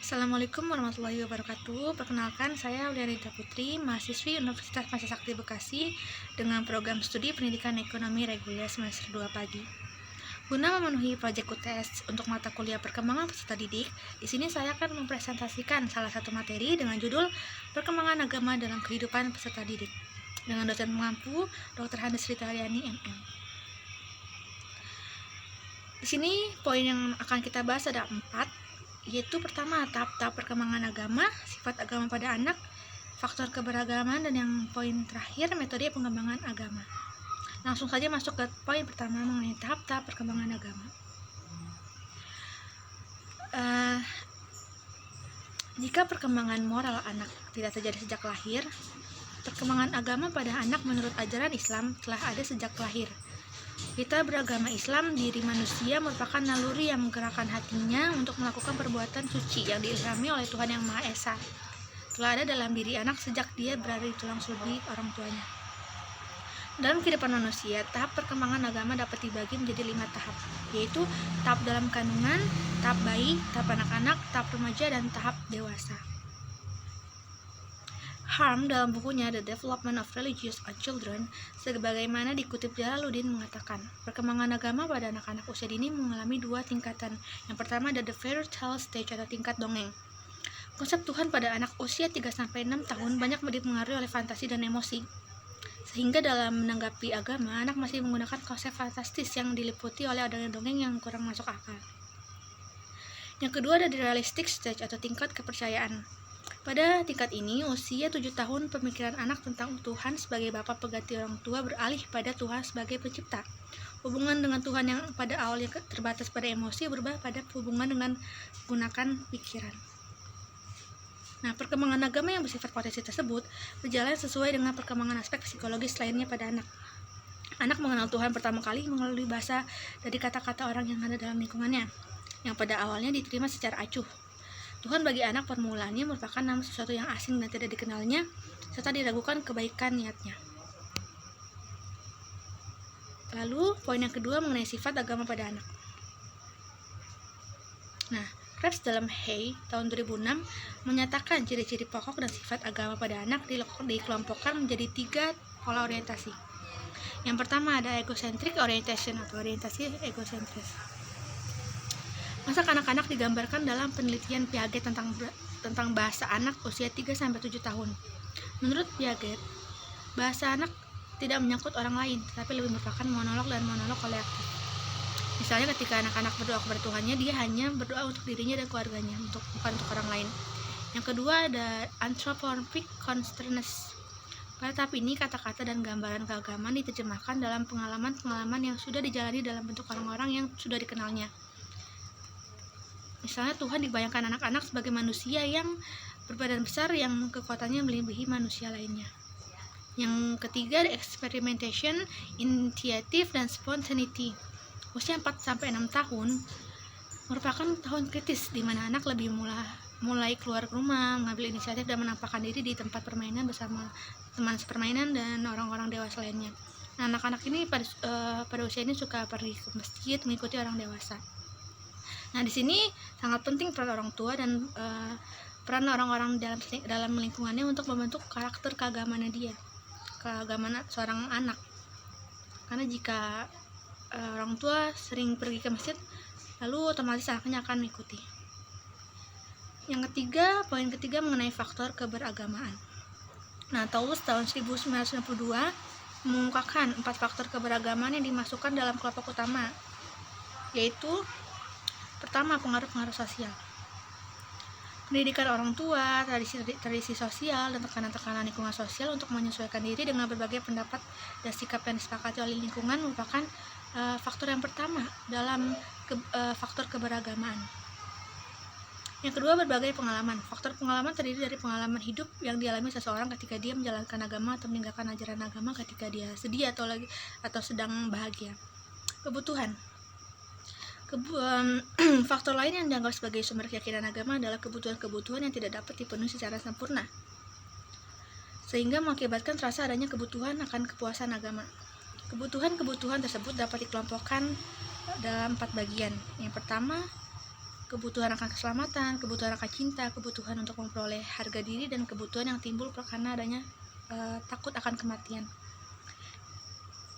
Assalamualaikum warahmatullahi wabarakatuh. Perkenalkan, saya Aulianita Putri, mahasiswi Universitas Masasakti Bekasi dengan program studi Pendidikan Ekonomi Reguler semester 2 pagi. Guna memenuhi proyek UTS untuk mata kuliah perkembangan peserta didik, di sini saya akan mempresentasikan salah satu materi dengan judul Perkembangan Agama dalam Kehidupan Peserta Didik dengan dosen pengampu Dr. Handes Ritariani MM. Di sini poin yang akan kita bahas ada 4, yaitu pertama, tahap-tahap perkembangan agama, sifat agama pada anak, faktor keberagaman, dan yang poin terakhir, metode pengembangan agama. Langsung saja masuk ke poin pertama mengenai tahap-tahap perkembangan agama. Jika perkembangan moral anak tidak terjadi sejak lahir, perkembangan agama pada anak menurut ajaran Islam telah ada sejak lahir. Kita beragama Islam, diri manusia merupakan naluri yang menggerakkan hatinya untuk melakukan perbuatan suci yang diilhami oleh Tuhan Yang Maha Esa. Telah ada dalam diri anak sejak dia berada di tulang sulbi orang tuanya. Dalam kehidupan manusia, tahap perkembangan agama dapat dibagi menjadi 5 tahap, yaitu tahap dalam kandungan, tahap bayi, tahap anak-anak, tahap remaja, dan tahap dewasa. Harm dalam bukunya The Development of Religious Children, sebagaimana dikutip Jalaluddin mengatakan, perkembangan agama pada anak-anak usia dini mengalami 2 tingkatan. Yang pertama ada the fairy tale stage atau tingkat dongeng. Konsep Tuhan pada anak usia 3-6 tahun banyak dipengaruhi oleh fantasi dan emosi. Sehingga dalam menanggapi agama, anak masih menggunakan konsep fantastis yang diliputi oleh dongeng-dongeng yang kurang masuk akal. Yang kedua ada the realistic stage atau tingkat kepercayaan. Pada tingkat ini, usia 7 tahun, pemikiran anak tentang Tuhan sebagai bapa pengganti orang tua beralih pada Tuhan sebagai pencipta. Hubungan dengan Tuhan yang pada awalnya terbatas pada emosi berubah pada hubungan dengan menggunakan pikiran. Nah, perkembangan agama yang bersifat potensi tersebut berjalan sesuai dengan perkembangan aspek psikologis lainnya pada anak. Anak mengenal Tuhan pertama kali melalui bahasa dari kata-kata orang yang ada dalam lingkungannya, yang pada awalnya diterima secara acuh. Tuhan bagi anak permulaannya merupakan nama sesuatu yang asing dan tidak dikenalnya, serta diragukan kebaikan niatnya. Lalu, poin yang kedua mengenai sifat agama pada anak. Nah, Krebs dalam Hay tahun 2006 menyatakan ciri-ciri pokok dan sifat agama pada anak dikelompokkan menjadi 3 pola orientasi. Yang pertama ada egocentric orientation atau orientasi egosentris. Masa kanak-kanak digambarkan dalam penelitian Piaget tentang bahasa anak usia 3-7 tahun. Menurut Piaget, bahasa anak tidak menyangkut orang lain, tetapi lebih merupakan monolog dan monolog kolektif. Misalnya ketika anak-anak berdoa kepada Tuhannya, dia hanya berdoa untuk dirinya dan keluarganya, bukan untuk orang lain. Yang kedua ada anthropomorphic consciousness. Pada tahap ini, kata-kata dan gambaran keagamaan diterjemahkan dalam pengalaman-pengalaman yang sudah dijalani dalam bentuk orang-orang yang sudah dikenalnya. Misalnya Tuhan dibayangkan anak-anak sebagai manusia yang berbadan besar yang kekuatannya melebihi manusia lainnya. Yang ketiga, experimentation, initiative, dan spontaneity. Usia 4-6 tahun merupakan tahun kritis di mana anak lebih mulai keluar rumah, mengambil inisiatif dan menampakkan diri di tempat permainan bersama teman sepermainan dan orang-orang dewasa lainnya. Nah, anak-anak ini pada usia ini suka pergi ke masjid mengikuti orang dewasa. Nah, di sini sangat penting peran orang tua dan peran orang-orang dalam lingkungannya untuk membentuk karakter keagamaan seorang anak. Karena jika orang tua sering pergi ke masjid, lalu otomatis anaknya akan mengikuti. Yang ketiga, poin ketiga mengenai faktor keberagamaan. Nah, Taulus tahun 1992 mengungkapkan 4 faktor keberagaman yang dimasukkan dalam kelompok utama, yaitu pertama, pengaruh-pengaruh sosial. Pendidikan orang tua, tradisi sosial, dan tekanan-tekanan lingkungan sosial untuk menyesuaikan diri dengan berbagai pendapat dan sikap yang disepakati oleh lingkungan merupakan faktor yang pertama dalam faktor keberagamaan. Yang kedua, berbagai pengalaman. Faktor pengalaman terdiri dari pengalaman hidup yang dialami seseorang ketika dia menjalankan agama atau meninggalkan ajaran agama ketika dia sedih atau sedang bahagia. Kebutuhan. Faktor lain yang dianggap sebagai sumber keyakinan agama adalah kebutuhan-kebutuhan yang tidak dapat dipenuhi secara sempurna, sehingga mengakibatkan terasa adanya kebutuhan akan kepuasan agama. Kebutuhan-kebutuhan tersebut dapat dikelompokkan dalam 4 bagian. Yang pertama, kebutuhan akan keselamatan, kebutuhan akan cinta, kebutuhan untuk memperoleh harga diri, dan kebutuhan yang timbul karena adanya takut akan kematian.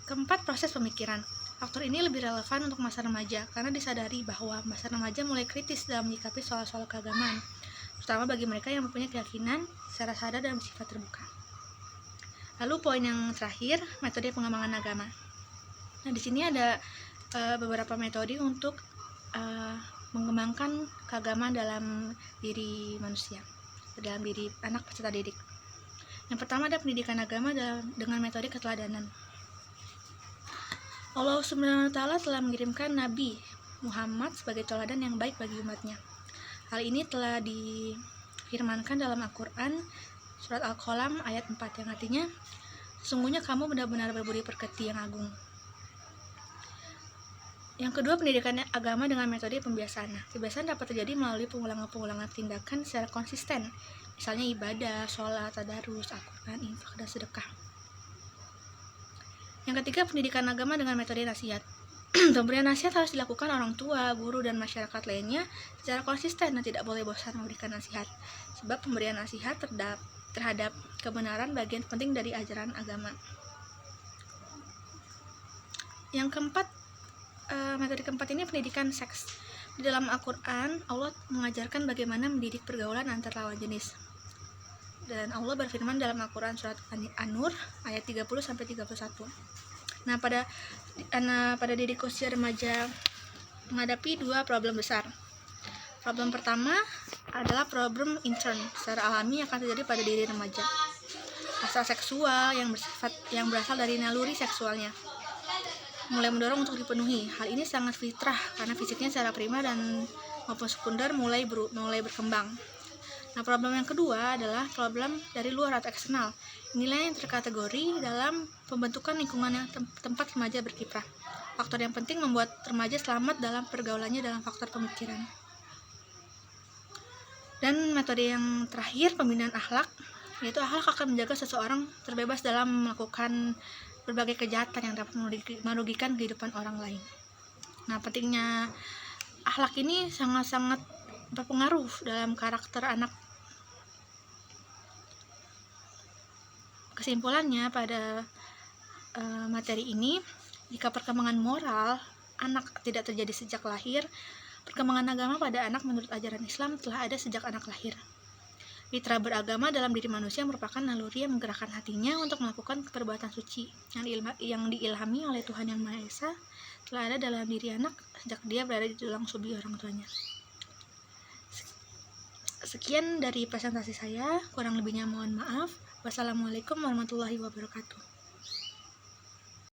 Keempat, proses pemikiran. Faktor ini lebih relevan untuk masa remaja karena disadari bahwa masa remaja mulai kritis dalam menyikapi soal-soal keagamaan, terutama bagi mereka yang mempunyai keyakinan secara sadar dan bersifat terbuka. Lalu poin yang terakhir, metode pengembangan agama. Nah, di sini ada beberapa metode untuk mengembangkan keagamaan dalam diri manusia, dalam diri anak peserta didik. Yang pertama ada pendidikan agama dengan metode keteladanan. Allah SWT telah mengirimkan Nabi Muhammad sebagai teladan yang baik bagi umatnya. Hal ini telah difirmankan dalam Al-Quran surat Al-Qalam ayat 4 yang artinya, sesungguhnya kamu benar-benar berbudi pekerti yang agung. Yang kedua, pendidikan agama dengan metode pembiasaan. Kebiasaan dapat terjadi melalui pengulangan-pengulangan tindakan secara konsisten, misalnya ibadah, sholat, tadarus, Al-Quran, infak, dan sedekah. Yang ketiga, pendidikan agama dengan metode nasihat. Pemberian nasihat harus dilakukan orang tua, guru, dan masyarakat lainnya secara konsisten dan tidak boleh bosan memberikan nasihat, sebab pemberian nasihat terhadap kebenaran bagian penting dari ajaran agama. Yang keempat, metode keempat ini pendidikan seks. Di dalam Al-Quran, Allah mengajarkan bagaimana mendidik pergaulan antar lawan jenis. Dan Allah berfirman dalam Al-Quran surat An-Nur ayat 30-31. Nah, pada didik usia remaja menghadapi dua problem besar. Problem pertama adalah problem intern, secara alami akan terjadi pada diri remaja. Hasrat seksual yang berasal dari naluri seksualnya mulai mendorong untuk dipenuhi. Hal ini sangat fitrah karena fisiknya secara primer dan maupun sekunder mulai berkembang. Nah, problem yang kedua adalah problem dari luar atau eksternal. Inilah yang terkategori dalam pembentukan lingkungan yang tempat remaja berkiprah. Faktor yang penting membuat remaja selamat dalam pergaulannya dalam faktor pemikiran. Dan metode yang terakhir, pembinaan akhlak, yaitu akhlak akan menjaga seseorang terbebas dalam melakukan berbagai kejahatan yang dapat merugikan kehidupan orang lain. Nah, pentingnya akhlak ini sangat-sangat berpengaruh dalam karakter anak. Kesimpulannya pada materi ini, jika perkembangan moral anak tidak terjadi sejak lahir, perkembangan agama pada anak menurut ajaran Islam telah ada sejak anak lahir. Fitrah beragama dalam diri manusia merupakan naluri yang menggerakkan hatinya untuk melakukan perbuatan suci yang diilhami oleh Tuhan Yang Maha Esa, telah ada dalam diri anak sejak dia berada di tulang subi orang tuanya. Sekian dari presentasi saya, kurang lebihnya mohon maaf. Wassalamualaikum warahmatullahi wabarakatuh.